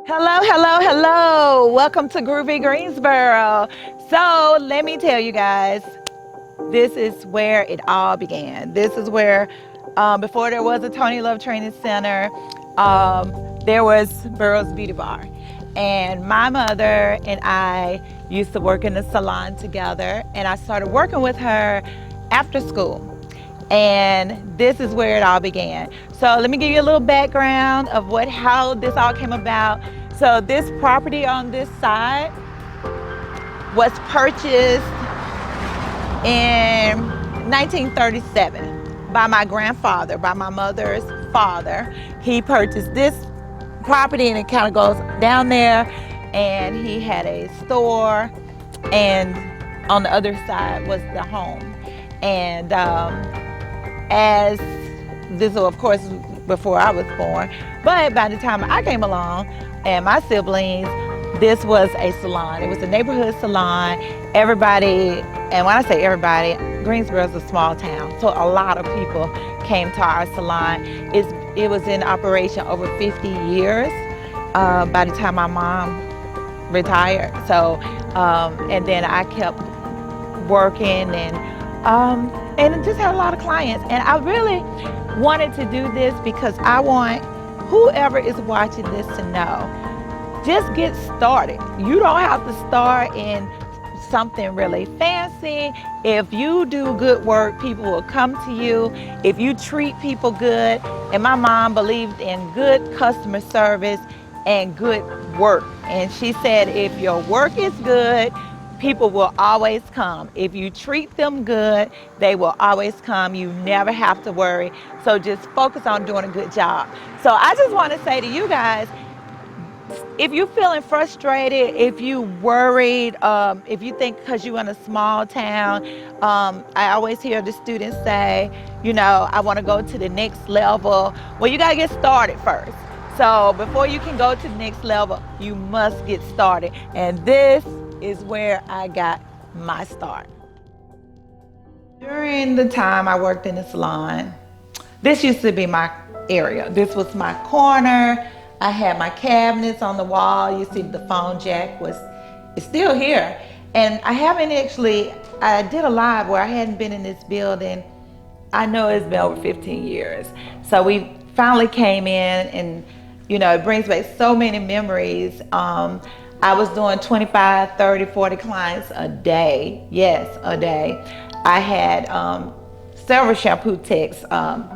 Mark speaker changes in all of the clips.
Speaker 1: Hello, hello, hello. Welcome to Groovy Greensboro. So let me tell you guys, this is where it all began. This is where, before there was a Toni Love Training Center, there was Burroughs Beauty Bar. And my mother and I used to work in the salon together, and I started working with her after school. And this is where it all began. So let me give you a little background of how this all came about. So this property on this side was purchased in 1937 by my grandfather, by my mother's father. He purchased this property and it kind of goes down there, and he had a store, and on the other side was the home. And as this was, of course, before I was born, but by the time I came along and my siblings, this was a salon. It was a neighborhood salon. Everybody, and when I say everybody, Greensboro is a small town, so a lot of people came to our salon. It was in operation over 50 years by the time my mom retired. So, and then I kept working and just had a lot of clients. And I really wanted to do this because I want whoever is watching this to know, just get started. You don't have to start in something really fancy. If you do good work, people will come to you. If you treat people good, and my mom believed in good customer service and good work. And she said, if your work is good, people will always come. If you treat them good, they will always come. You never have to worry. So just focus on doing a good job. So I just want to say to you guys, if you're feeling frustrated, if you worried, if you think because you're in a small town, I always hear the students say, I want to go to the next level. Well, you got to get started first. So before you can go to the next level, you must get started. And this is where I got my start. During the time I worked in the salon, this used to be my area. This was my corner. I had my cabinets on the wall. You see the phone jack it's still here. And I did a live where I hadn't been in this building. I know it's been over 15 years. So we finally came in, and it brings back so many memories. I was doing 25, 30, 40 clients a day. Yes, a day. I had several shampoo techs,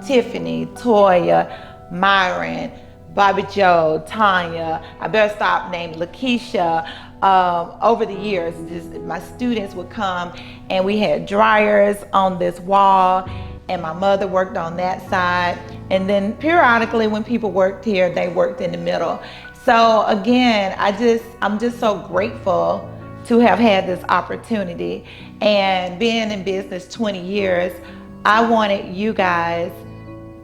Speaker 1: Tiffany, Toya, Myron, Bobby Joe, Tanya. I better stop naming Lakeisha. Over the years, my students would come, and we had dryers on this wall, and my mother worked on that side. And then periodically when people worked here, they worked in the middle. So again, I'm just so grateful to have had this opportunity. And being in business 20 years, I wanted you guys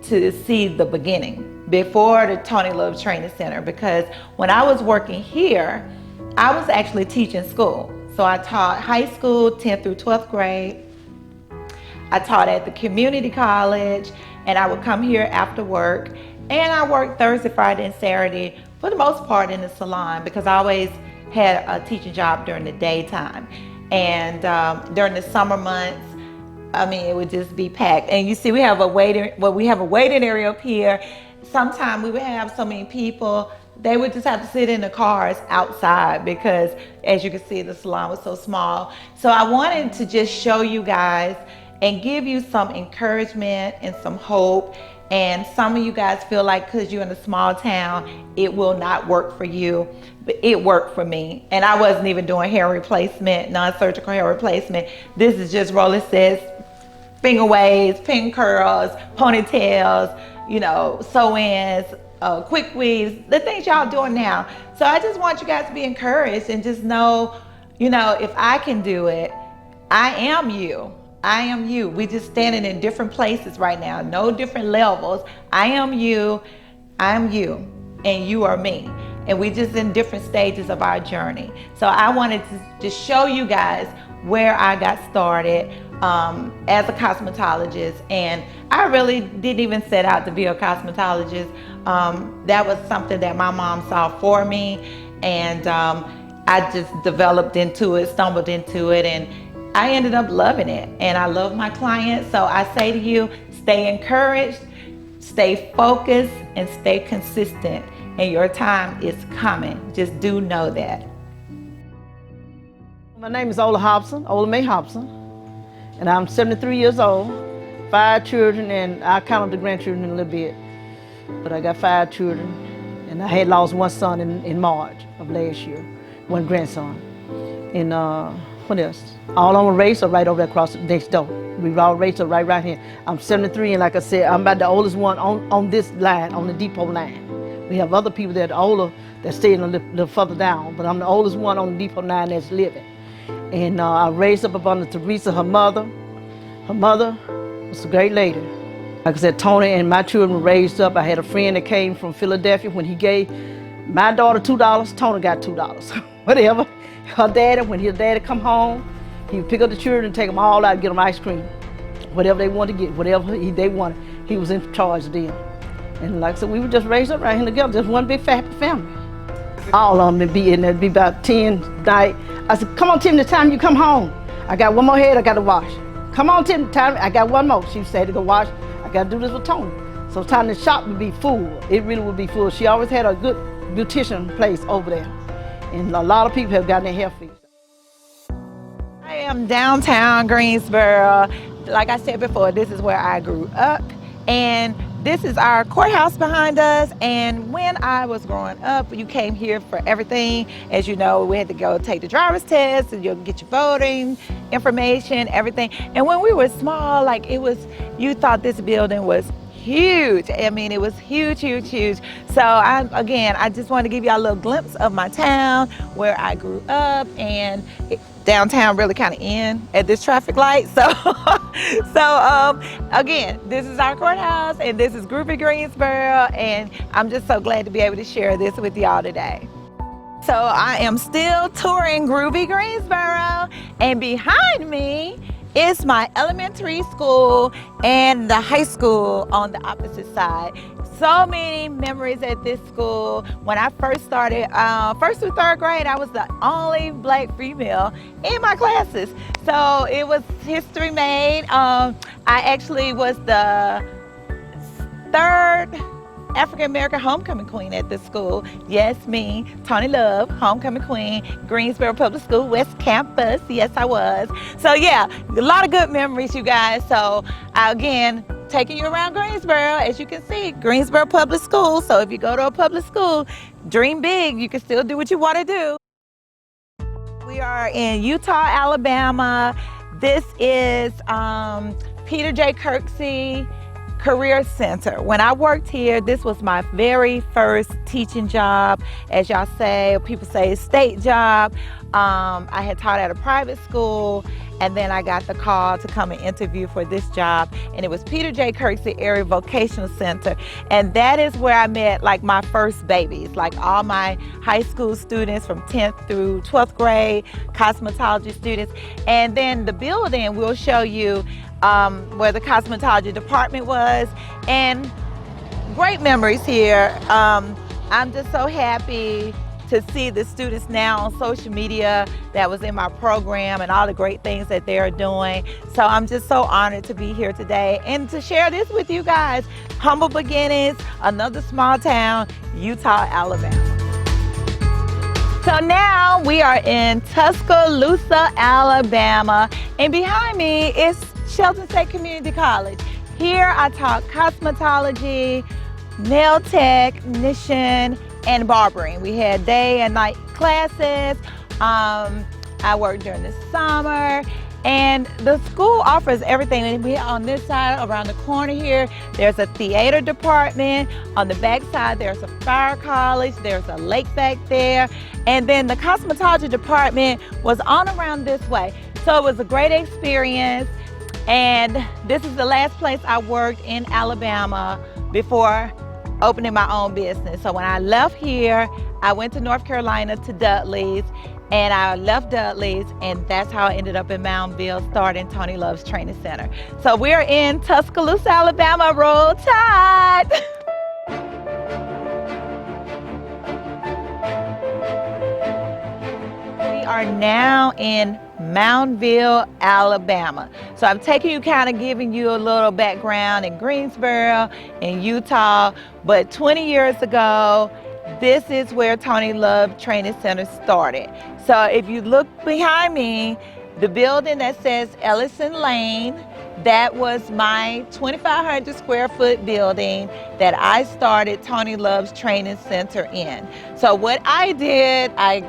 Speaker 1: to see the beginning before the Toni Love Training Center, because when I was working here, I was actually teaching school. So I taught high school, 10th through 12th grade. I taught at the community college, and I would come here after work, and I worked Thursday, Friday, and Saturday for the most part in the salon, because I always had a teaching job during the daytime. And during the summer months, it would just be packed. And you see, we have a waiting area up here. Sometimes we would have so many people, they would just have to sit in the cars outside, because as you can see, the salon was so small. So I wanted to just show you guys and give you some encouragement and some hope. And some of you guys feel like because you're in a small town, it will not work for you. But it worked for me. And I wasn't even doing hair replacement, non-surgical hair replacement. This is just roller sets, finger waves, pin curls, ponytails, sew-ins, quick weaves, the things y'all doing now. So I just want you guys to be encouraged and just know, if I can do it, I am you. I am you. We just standing in different places right now, no different levels. I am you, and you are me. And we just in different stages of our journey. So I wanted to just show you guys where I got started. as a cosmetologist, and I really didn't even set out to be a cosmetologist. That was something that my mom saw for me, and I just developed into it, stumbled into it, and I ended up loving it. And I love my clients, so I say to you, stay encouraged, stay focused, and stay consistent, and your time is coming. Just do know that.
Speaker 2: My name is Ola Mae Hobson, and I'm 73 years old, 5 children, and I counted the grandchildren in a little bit, but I got 5 children, and I had lost one son in March of last year, one grandson. And what else? All on a race or right over there across next door. We were all raced up right here. I'm 73, and like I said, I'm about the oldest one on this line, on the depot line. We have other people that are older that stay a little further down, but I'm the oldest one on the depot line that's living. And I raised up under Teresa, her mother. Her mother was a great lady. Like I said, Toni and my children were raised up. I had a friend that came from Philadelphia. When he gave my daughter $2, Toni got $2. Whatever. Her daddy, when his daddy come home, he would pick up the children and take them all out and get them ice cream. Whatever they wanted to get, whatever they wanted, he was in charge of them. And like I said, we were just raised up right here together, just one big happy family. All of them would be in there, it'd be about 10 night. I said, come on, Tim, the time you come home. I got one more head I got to wash. Come on, Tim, time, I got one more. She said to go wash, I got to do this with Toni. So time the shop would be full. It really would be full. She always had a good beautician place over there. And a lot of people have gotten their hair fixed.
Speaker 1: I am downtown Greensboro. Like I said before, this is where I grew up, and this is our courthouse behind us. And when I was growing up, you came here for everything. As you know, we had to go take the driver's test, and you'll get your voting information, everything. And when we were small, like you thought this building was huge. I mean, it was huge, huge, huge. So I just wanted to give you a little glimpse of my town, where I grew up, and downtown really kind of in at this traffic light. So, again, this is our courthouse, and this is Groovy Greensboro, and I'm just so glad to be able to share this with y'all today. So I am still touring Groovy Greensboro, and behind me is my elementary school and the high school on the opposite side. So many memories at this school. When I first started, 1st through 3rd grade, I was the only black female in my classes. So it was history made. I actually was the 3rd African-American homecoming queen at this school. Yes, me, Toni Love, homecoming queen, Greensboro Public School, West Campus. Yes, I was. So yeah, a lot of good memories, you guys. So again, taking you around Greensboro, as you can see, Greensboro Public School. So if you go to a public school, dream big. You can still do what you want to do. We are in Eutaw, Alabama. This is Peter J. Kirksey Career Center. When I worked here, this was my very first teaching job. As y'all say, people say state job. I had taught at a private school, and then I got the call to come and interview for this job, and it was Peter J. Kirksey Area Vocational Center. And that is where I met like my first babies, like all my high school students from 10th through 12th grade, cosmetology students. And then the building will show you where the cosmetology department was, and great memories here. I'm just so happy to see the students now on social media that was in my program and all the great things that they're doing. So I'm just so honored to be here today and to share this with you guys. Humble beginnings, another small town, Eutaw, Alabama. So now we are in Tuscaloosa, Alabama, and behind me is Shelton State Community College. Here I taught cosmetology, nail technician, and barbering. We had day and night classes. I worked during the summer, and the school offers everything. And we on this side, around the corner here, there's a theater department. On the back side, there's a fire college. There's a lake back there. And then the cosmetology department was on around this way. So it was a great experience. And this is the last place I worked in Alabama before opening my own business. So when I left here, I went to North Carolina to Dudley's, And I left Dudley's, and that's how I ended up in Moundville, starting Toni Love's Training Center. So we're in Tuscaloosa, Alabama. Roll Tide! We are now in Moundville, Alabama. So I'm taking you, kind of giving you a little background in Greensboro, in Utah. But 20 years ago, this is where Toni Love Training Center started. So if you look behind me, the building that says Ellison Lane, that was my 2,500 square foot building that I started Toni Love's Training Center in. So what I did, I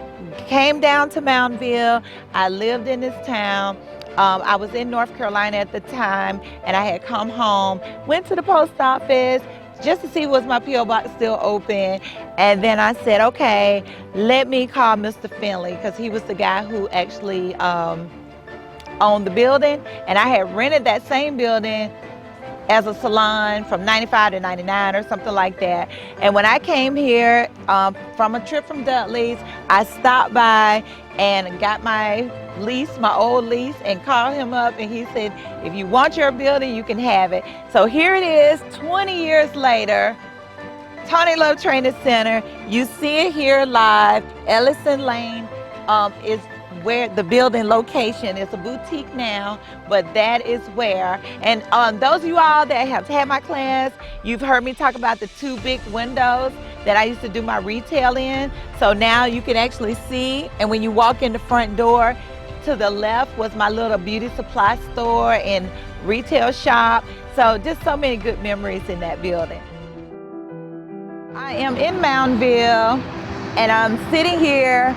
Speaker 1: came down to Moundville. I lived in this town. I was in North Carolina at the time, and I had come home, went to the post office just to see was my P.O. box still open. And then I said, okay, let me call Mr. Finley, because he was the guy who actually owned the building. And I had rented that same building as a salon from 95 to 99 or something like that. And when I came here from a trip from Dudley's, I stopped by and got my lease, my old lease, and called him up, and he said, if you want your building, you can have it. So here it is, 20 years later, Toni Love Training Center. You see it here live. Ellison Lane is where the building location is. A boutique now, but that is where. And those of you all that have had my class, you've heard me talk about the two big windows that I used to do my retail in. So now you can actually see, and when you walk in the front door, to the left was my little beauty supply store and retail shop. So just so many good memories in that building. I am in Moundville, and I'm sitting here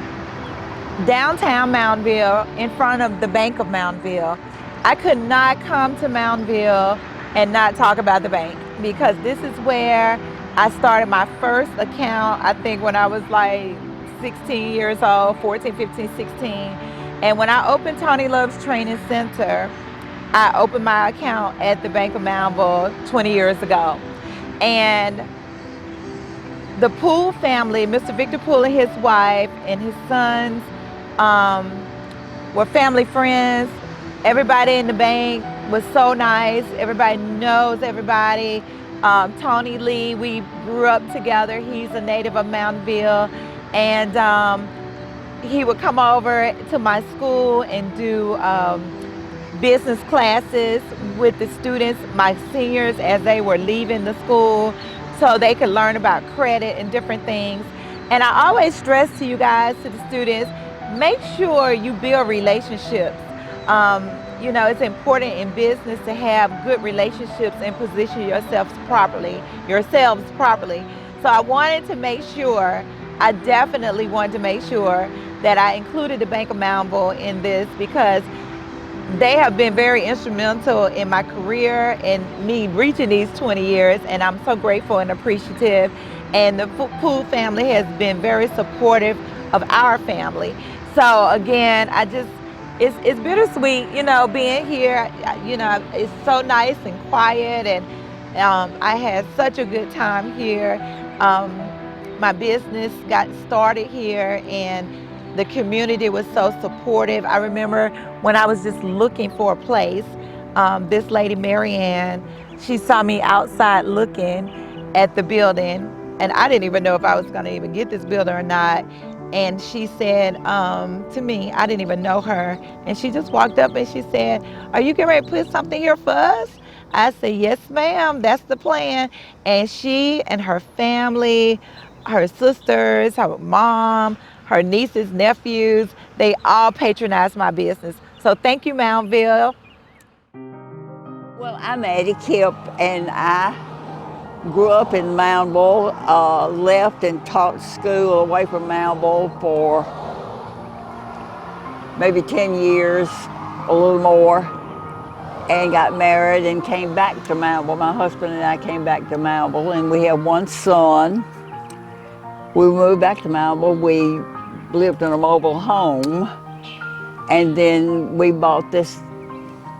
Speaker 1: downtown Moundville in front of the Bank of Moundville. I could not come to Moundville and not talk about the bank, because this is where I started my first account, I think when I was like 16 years old, 14, 15, 16. And when I opened Toni Love's Training Center, I opened my account at the Bank of Moundville 20 years ago. And the Poole family, Mr. Victor Poole and his wife and his sons, were family friends. Everybody in the bank was so nice. Everybody knows everybody. Tony Lee, we grew up together. He's a native of Moundville. And he would come over to my school and do business classes with the students, my seniors, as they were leaving the school, so they could learn about credit and different things. And I always stress to you guys, to the students, make sure you build relationships. You know, it's important in business to have good relationships and position yourselves properly. So I wanted to make sure, I definitely wanted to make sure that I included the Bank of Moundville in this, because they have been very instrumental in my career and me reaching these 20 years, and I'm so grateful and appreciative. And the Poole family has been very supportive of our family. So again, it's bittersweet, you know, being here. You know, it's so nice and quiet, and I had such a good time here. My business got started here, and the community was so supportive. I remember when I was just looking for a place, this lady, Marianne, she saw me outside looking at the building, and I didn't even know if I was gonna even get this building or not. And she said to me, I didn't even know her, and she just walked up and she said, are you getting ready to put something here for us? I said, yes, ma'am, that's the plan. And she and her family, her sisters, her mom, her nieces, nephews, they all patronized my business. So thank you, Moundville.
Speaker 3: Well, I'm Addie Kipp, and I grew up in Moundville, left and taught school away from Moundville for maybe 10 years, a little more, and got married and came back to Moundville. My husband and I came back to Moundville, and we have one son. We moved back to Moundville. We lived in a mobile home, and then we bought this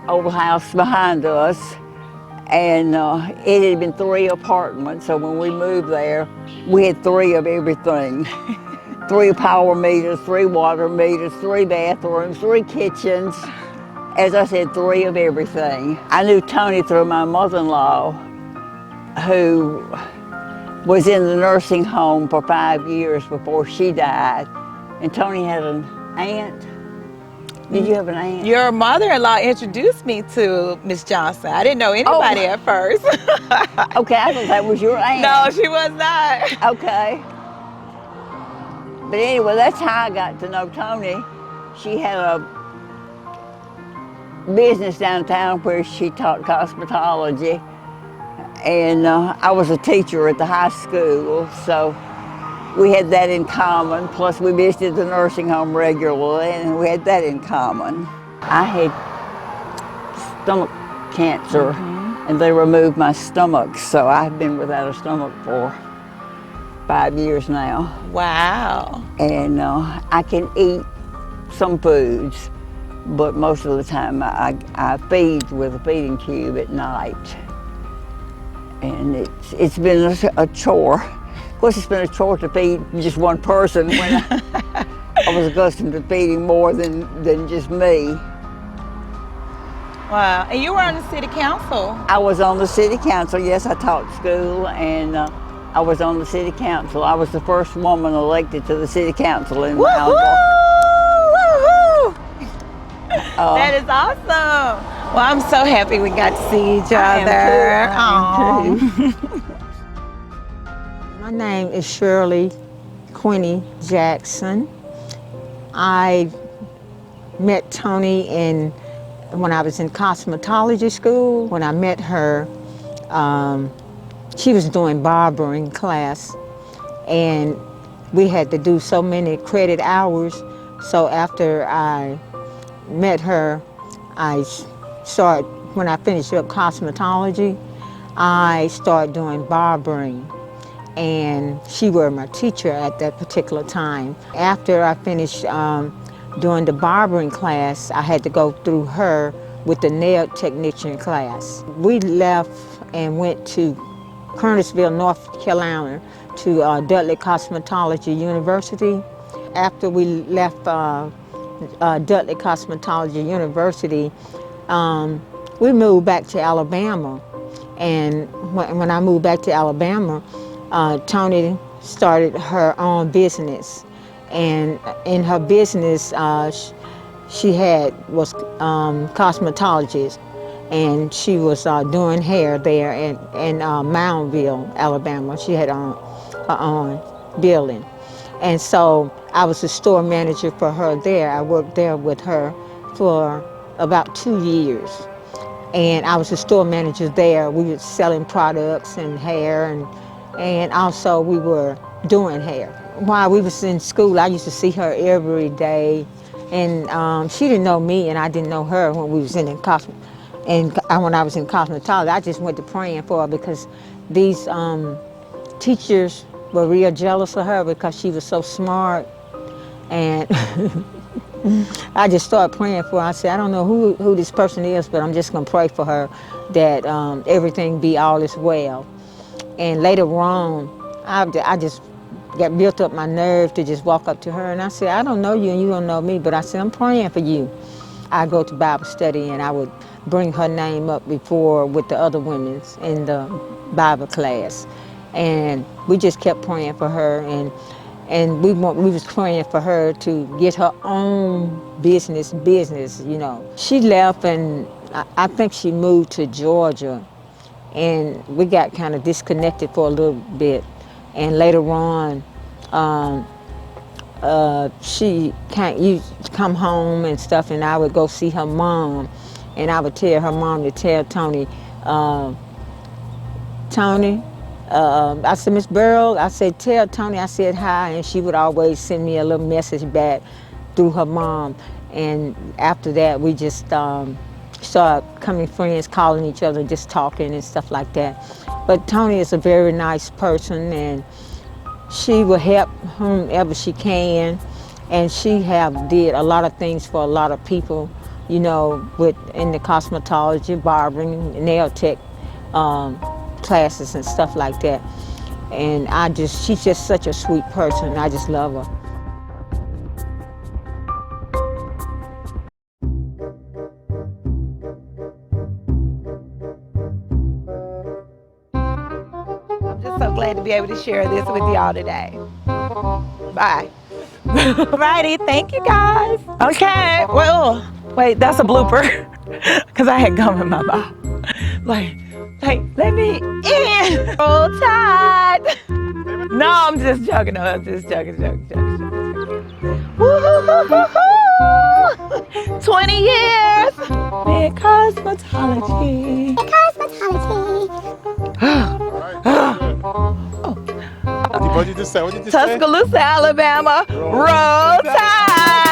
Speaker 3: old house behind us, and it had been 3 apartments, so when we moved there, we had 3 of everything. 3 power meters, 3 water meters, 3 bathrooms, 3 kitchens. As I said, 3 of everything. I knew Toni through my mother-in-law, who was in the nursing home for 5 years before she died. And Toni had an aunt. Did you have an aunt?
Speaker 1: Your mother-in-law introduced me to Miss Johnson. I didn't know anybody at first.
Speaker 3: Okay, I thought that was your aunt.
Speaker 1: No, she was not.
Speaker 3: Okay. But anyway, that's how I got to know Toni. She had a business downtown where she taught cosmetology. And I was a teacher at the high school, so we had that in common. Plus we visited the nursing home regularly, and we had that in common. I had stomach cancer, and they removed my stomach, so I've been without a stomach for 5 years now.
Speaker 1: Wow.
Speaker 3: And I can eat some foods, but most of the time I feed with a feeding tube at night. And it's been a chore. Of course, it's been a chore to feed just one person when I was accustomed to feeding more than just me.
Speaker 1: Wow. And you were on the city council.
Speaker 3: I was on the city council. Yes, I taught school, and I was on the city council. I was the first woman elected to the city council in Malibu.
Speaker 1: Woohoo! That is awesome. Well, I'm so happy we got to see each other.
Speaker 3: I am too.
Speaker 4: My name is Shirley Quinny Jackson. I met Toni when I was in cosmetology school. When I met her, she was doing barbering class, and we had to do so many credit hours. So after I met her, when I finished up cosmetology, I started doing barbering. And she was my teacher at that particular time. After I finished doing the barbering class, I had to go through her with the nail technician class. We left and went to Kernersville, North Carolina, to Dudley Cosmetology University. After we left Dudley Cosmetology University, we moved back to Alabama. And when I moved back to Alabama, Toni started her own business, and in her business she was cosmetologist, and she was doing hair there in Moundville, Alabama. She had her own building, and so I was the store manager for her there. I worked there with her for about 2 years, and I was the store manager there. We were selling products and hair, and also we were doing hair. While we was in school, I used to see her every day, and she didn't know me, and I didn't know her when we was when I was in cosmetology. I just went to praying for her because these teachers were real jealous of her because she was so smart, and I just started praying for her. I said, I don't know who this person is, but I'm just gonna pray for her that everything be all is well. And later on, I just got built up my nerve to just walk up to her, and I said, I don't know you and you don't know me, but I said, I'm praying for you. I go to Bible study, and I would bring her name up before with the other women in the Bible class. And we just kept praying for her, and we was praying for her to get her own business, you know. She left, and I think she moved to Georgia, and we got kind of disconnected for a little bit. And later on, she used to come home and stuff, and I would go see her mom, and I would tell her mom to tell Toni, I said, Miss Burrow, I said, tell Toni I said hi, and she would always send me a little message back through her mom. And after that, we just started becoming friends, calling each other, just talking and stuff like that. But Toni is a very nice person, and she will help whomever she can, and she did a lot of things for a lot of people, you know, in the cosmetology, barbering, nail tech classes and stuff like that. And she's just such a sweet person. I just love her.
Speaker 1: be able to share this with y'all today. Bye. Righty, thank you guys. Okay, well, wait, that's a blooper. Cause I had gum in my mouth. Like, let me in. Roll Tide. No, I'm just joking. No, I'm just joking. Woo-hoo-hoo-hoo-hoo. 20 years in cosmetology.
Speaker 5: What did you just say?
Speaker 1: Tuscaloosa, Alabama. Roll Tide.